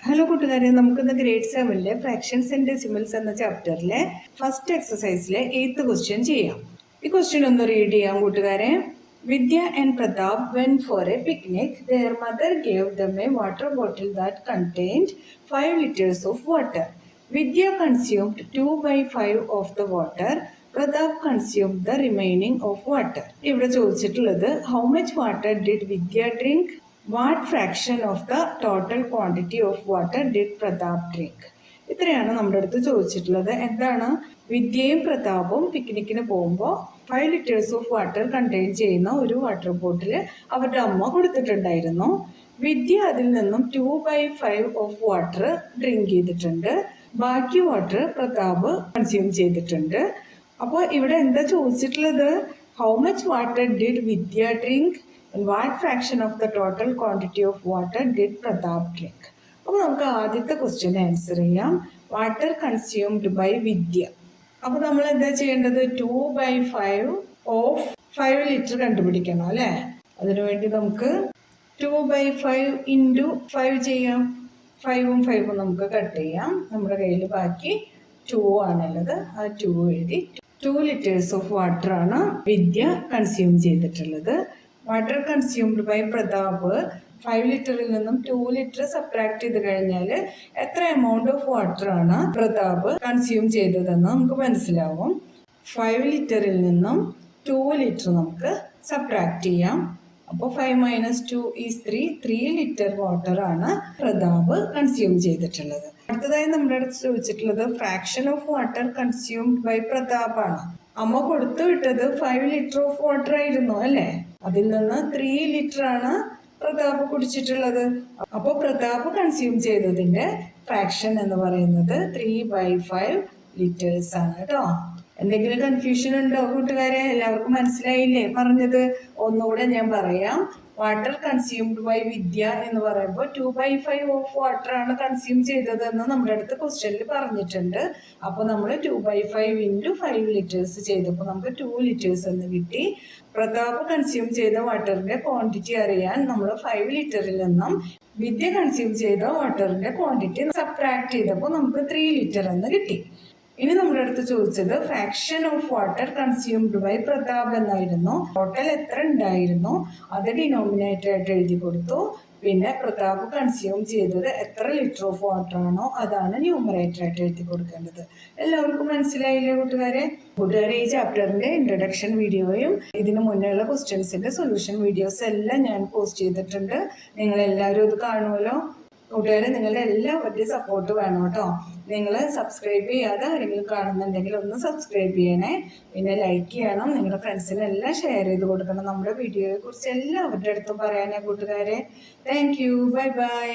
Hello കൂട്ടുകാരെ, നമുക്കിന്ന് grade 7-ലെ fractions and decimals എന്ന ചാപ്റ്ററിലെ ഫസ്റ്റ് എക്സസൈസിലെ 8th ക്വസ്റ്റ്യൻ ചെയ്യാം. ഈ ക്വസ്റ്റ്യൻ ഒന്ന് റീഡ് ചെയ്യാം കൂട്ടുകാരെ. Vidya and Pratap went for a picnic. Their mother gave them a water bottle that contained 5 liters of water. Vidya consumed 2/5 of the water. Pratap consumed the remaining of water. ഇവിടെ ചോദിച്ചിട്ടുള്ളത് how much water did Vidya drink? What fraction of the total quantity of water did Pratap drink? ഇത്രയാണ് നമ്മുടെ അടുത്ത് ചോദിച്ചിട്ടുള്ളത്. എന്താണ്? വിദ്യയും പ്രതാപും പിക്നിക്കിന് പോകുമ്പോൾ 5 liters of water contain ചെയ്യുന്ന ഒരു വാട്ടർ ബോട്ടിൽ അവരുടെ അമ്മ കൊടുത്തിട്ടുണ്ടായിരുന്നു. വിദ്യ അതിൽ നിന്നും 2/5 ഓഫ് വാട്ടർ ഡ്രിങ്ക് ചെയ്തിട്ടുണ്ട്. ബാക്കി വാട്ടർ പ്രതാപ് കൺസ്യൂം ചെയ്തിട്ടുണ്ട്. അപ്പോൾ ഇവിടെ എന്താ ചോദിച്ചിട്ടുള്ളത്? How much water did Vidya drink? And what fraction of the total quantity of water did Pratap drink? അപ്പോൾ നമുക്ക് ആദ്യത്തെ ക്വസ്റ്റ്യൻ ആൻസർ ചെയ്യാം. വാട്ടർ കൺസ്യൂംഡ് ബൈ വിദ്യ. അപ്പോൾ നമ്മൾ എന്താ ചെയ്യേണ്ടത്? 2/5 ഓഫ് 5 ലിറ്റർ കണ്ടുപിടിക്കണം അല്ലേ? അതിനുവേണ്ടി നമുക്ക് 2/5 ഇൻറ്റു 5 ചെയ്യാം. 5ഉം 5ഉം നമുക്ക് കട്ട് ചെയ്യാം. നമ്മുടെ കയ്യിൽ ബാക്കി 2 ആണുള്ളത്. ആ 2 എഴുതി 2 liters ഓഫ് വാട്ടറാണ് വിദ്യ കൺസ്യൂം ചെയ്തിട്ടുള്ളത്. വാട്ടർ കൺസ്യൂംഡ് ബൈ പ്രതാപ് 5 ലിറ്ററിൽ നിന്നും 2 ലിറ്റർ സബ്ട്രാക്ട് ചെയ്ത് കഴിഞ്ഞാൽ എത്ര എമൗണ്ട് ഓഫ് വാട്ടർ ആണ് പ്രതാപ് കൺസ്യൂം ചെയ്തതെന്ന് നമുക്ക് മനസ്സിലാവും. 5 ലിറ്ററിൽ നിന്നും 2 ലിറ്റർ നമുക്ക് സബ്ട്രാക്ട് ചെയ്യാം. അപ്പോൾ 5 - 2 ഈസ് 3 ലിറ്റർ വാട്ടർ ആണ് പ്രതാപ് കൺസ്യൂം ചെയ്തിട്ടുള്ളത്. അടുത്തതായി നമ്മുടെ അടുത്ത് ചോദിച്ചിട്ടുള്ളത് fraction of water consumed by Pratap ആണ്. അമ്മ കൊടുത്തു വിട്ടത് 5 ലിറ്റർ ഓഫ് വാട്ടർ ആയിരുന്നു അല്ലേ? അതിൽ നിന്ന് 3 ലിറ്റർ ആണ് പ്രതാപ് കുടിച്ചിട്ടുള്ളത്. അപ്പോൾ പ്രതാപ് കൺസ്യൂം ചെയ്തതിന്റെ ഫ്രാക്ഷൻ എന്ന് പറയുന്നത് 3/5 ലിറ്റേഴ്സ് ആണ് കേട്ടോ. എന്തെങ്കിലും കൺഫ്യൂഷൻ ഉണ്ടോ കൂട്ടുകാരെ? എല്ലാവർക്കും മനസ്സിലായില്ലേ പറഞ്ഞത്? ഒന്നുകൂടെ ഞാൻ പറയാം. വാട്ടർ കൺസ്യൂംഡ് ബൈ വിദ്യ എന്ന് പറയുമ്പോൾ 2/5 ഓഫ് വാട്ടർ ആണ് കൺസ്യൂം ചെയ്തതെന്ന് നമ്മുടെ അടുത്ത് ക്വസ്റ്റ്യനിൽ പറഞ്ഞിട്ടുണ്ട്. അപ്പോൾ നമ്മൾ 2/5 ഇൻറ്റു 5 ലിറ്റേഴ്സ് ചെയ്തപ്പോൾ നമുക്ക് 2 ലിറ്റേഴ്സ് എന്ന് കിട്ടി. പ്രതാപ് കൺസ്യൂം ചെയ്ത വാട്ടറിന്റെ ക്വാണ്ടിറ്റി അറിയാൻ നമ്മൾ 5 ലിറ്ററിൽ നിന്നും വിദ്യ കൺസ്യൂം ചെയ്ത വാട്ടറിന്റെ ക്വാണ്ടിറ്റി സബ്ട്രാക്ട് ചെയ്തപ്പോൾ നമുക്ക് 3 ലിറ്റർ എന്ന് കിട്ടി. ഇനി നമ്മുടെ അടുത്ത് ചോദിച്ചത് fraction of water consumed by Pratap എന്നായിരുന്നു. ടോട്ടൽ എത്ര ഉണ്ടായിരുന്നു അത് ഡിനോമിനേറ്റർ ആയിട്ട് എഴുതി കൊടുത്തു. പിന്നെ പ്രതാപ് കൺസ്യൂം ചെയ്തത് എത്ര ലിറ്റർ ഓഫ് വാട്ടർ ആണോ അതാണ് ന്യൂമറേറ്റർ ആയിട്ട് എഴുതി കൊടുക്കേണ്ടത്. എല്ലാവർക്കും മനസ്സിലായില്ലേ കൂട്ടുകാരെ? ഈ ചാപ്റ്ററിന്റെ ഇൻട്രൊഡക്ഷൻ വീഡിയോയും ഇതിന് മുന്നേയുള്ള ക്വസ്റ്റ്യൻസിന്റെ സൊല്യൂഷൻ വീഡിയോസ് എല്ലാം ഞാൻ പോസ്റ്റ് ചെയ്തിട്ടുണ്ട്. നിങ്ങൾ എല്ലാവരും ഇത് കാണുമല്ലോ. കൂട്ടുകാരെ, നിങ്ങളുടെ എല്ലാവരുടെയും സപ്പോർട്ട് വേണം കേട്ടോ. നിങ്ങൾ സബ്സ്ക്രൈബ് ചെയ്യാതെ ആരെങ്കിലും കാണുന്നുണ്ടെങ്കിൽ ഒന്ന് സബ്സ്ക്രൈബ് ചെയ്യണേ. പിന്നെ ലൈക്ക് ചെയ്യണം. നിങ്ങളുടെ ഫ്രണ്ട്സിനെല്ലാം ഷെയർ ചെയ്ത് കൊടുക്കണം. നമ്മുടെ വീഡിയോയെ കുറിച്ച് എല്ലാവരുടെ അടുത്തും പറയാനേ കൂട്ടുകാരെ. Thank you. Bye bye.